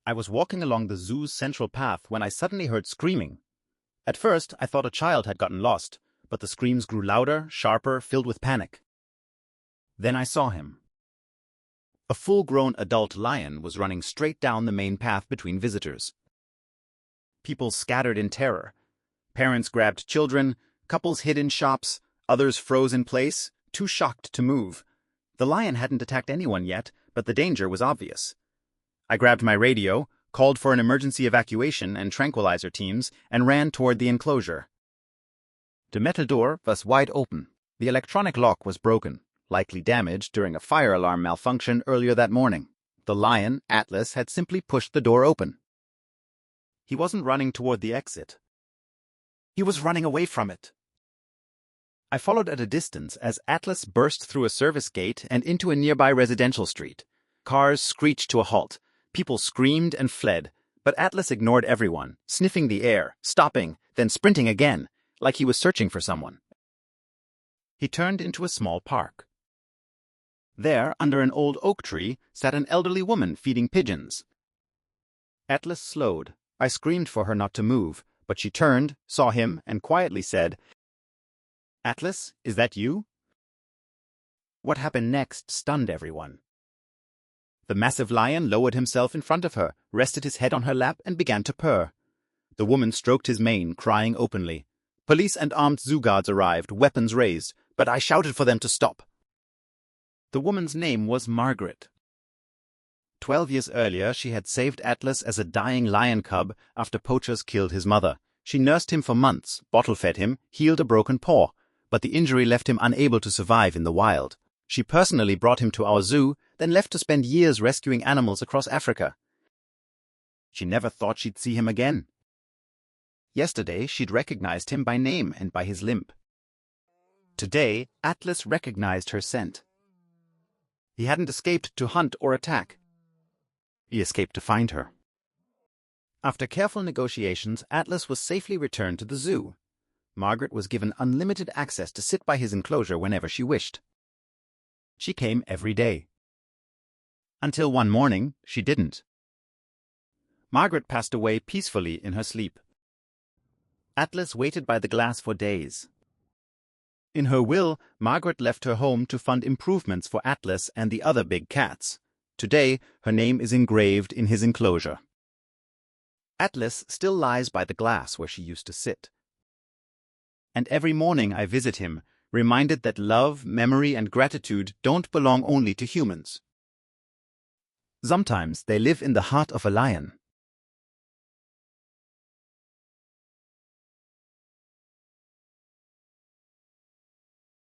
I was walking along the zoo's central path when I suddenly heard screaming. At first, I thought a child had gotten lost, but the screams grew louder, sharper, filled with panic. Then I saw him. A full-grown adult lion was running straight down the main path between visitors. People scattered in terror. Parents grabbed children, couples hid in shops, others froze in place, too shocked to move. The lion hadn't attacked anyone yet, but the danger was obvious. I grabbed my radio, called for an emergency evacuation and tranquilizer teams, and ran toward the enclosure. The metal door was wide open. The electronic lock was broken, likely damaged during a fire alarm malfunction earlier that morning. The lion, Atlas, had simply pushed the door open. He wasn't running toward the exit. He was running away from it. I followed at a distance as Atlas burst through a service gate and into a nearby residential street. Cars screeched to a halt. People screamed and fled, but Atlas ignored everyone, sniffing the air, stopping, then sprinting again, like he was searching for someone. He turned into a small park. There, under an old oak tree, sat an elderly woman feeding pigeons. Atlas slowed. I screamed for her not to move, but she turned, saw him, and quietly said, "Atlas, is that you?" What happened next stunned everyone. The massive lion lowered himself in front of her, rested his head on her lap, and began to purr. The woman stroked his mane, crying openly. Police and armed zoo guards arrived, weapons raised, but I shouted for them to stop. The woman's name was Margaret. 12 years earlier, she had saved Atlas as a dying lion cub after poachers killed his mother. She nursed him for months, bottle-fed him, healed a broken paw, but the injury left him unable to survive in the wild. She personally brought him to our zoo, then left to spend years rescuing animals across Africa. She never thought she'd see him again. Yesterday, she'd recognized him by name and by his limp. Today, Atlas recognized her scent. He hadn't escaped to hunt or attack. He escaped to find her. After careful negotiations, Atlas was safely returned to the zoo. Margaret was given unlimited access to sit by his enclosure whenever she wished. She came every day. Until one morning, she didn't. Margaret passed away peacefully in her sleep. Atlas waited by the glass for days. In her will, Margaret left her home to fund improvements for Atlas and the other big cats. Today, her name is engraved in his enclosure. Atlas still lies by the glass where she used to sit. And every morning I visit him, reminded that love, memory, and gratitude don't belong only to humans. Sometimes they live in the heart of a lion.